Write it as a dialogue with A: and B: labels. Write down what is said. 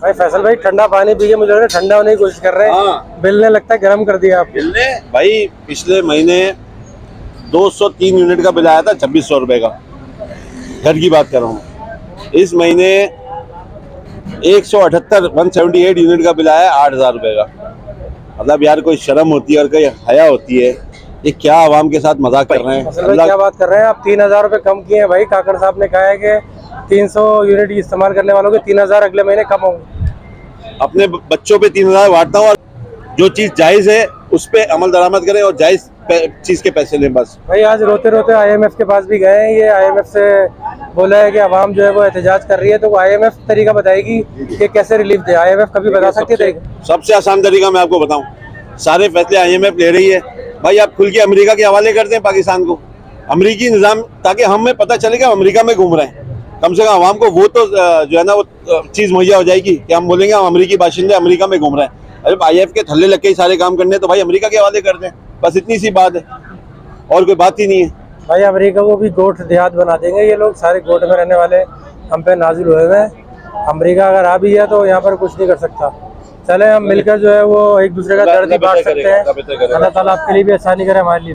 A: भाई फैसल भाई ठंडा पानी पी के मुझे लग रहा है ठंडा होने की कोशिश कर रहे हैं।
B: हाँ।
A: बिल ने लगता है गर्म कर दिया आप।
B: बिल ने भाई पिछले महीने 203 यूनिट का बिल आया था 2600 रुपए का, घर की बात कर रहा हूँ। इस महीने 178 यूनिट का बिल आया 8000 रुपए का। मतलब यार कोई शर्म होती है और कोई हया होती है। ये क्या आवाम के साथ मजाक कर रहे हैं।
A: फैसल भाई क्या बात कर रहे हैं आप? 3000 रुपए कम किए हैं भाई। काकड़ साहब ने कहा है कि 300 यूनिट इस्तेमाल करने वालों के 3000 अगले महीने कम होंगे।
B: अपने बच्चों पे 3000 बांटता हूँ और जो चीज जायज है उस पे अमल दरामद करें और जायज चीज के पैसे लें बस।
A: भाई आज रोते रोते IMF के पास भी गए हैं। ये IMF से बोला है कि आवाम जो है वो एहतजाज कर रही है, तो IMF तरीका बताएगी कि कैसे रिलीफ दे। IMF कभी बता सकती है तरीका?
B: सबसे आसान तरीका मैं आपको बताऊं, सारे फैसले IMF ले रही है भाई। आप खुल के अमेरिका के हवाले कर दें पाकिस्तान को, अमेरिकी निज़ाम, ताकि हमें पता चले कि हम अमेरिका में घूम रहे हैं। कम से कम आवाम को वो तो जो है ना वो चीज़ मुहैया हो जाएगी कि हम बोलेंगे हम अमेरिकी बाशिंदे अमेरिका में घूम रहे हैं। अरे IMF के थल्ले लग के ही सारे काम करने तो भाई अमेरिका के हवाले कर दें, बस इतनी सी बात है और कोई बात ही नहीं है।
A: भाई अमेरिका को भी गोट देहात बना देंगे ये लोग। सारे गोट में रहने वाले हम पे नाजिल हुए हुए हैं। अमेरिका अगर आ भी है तो यहाँ पर कुछ नहीं कर सकता। चले हम मिलकर जो है वो एक दूसरे का दर्द ही बांट सकते हैं। अल्लाह ताला आपके लिए भी आसानी करे, हमारे लिए।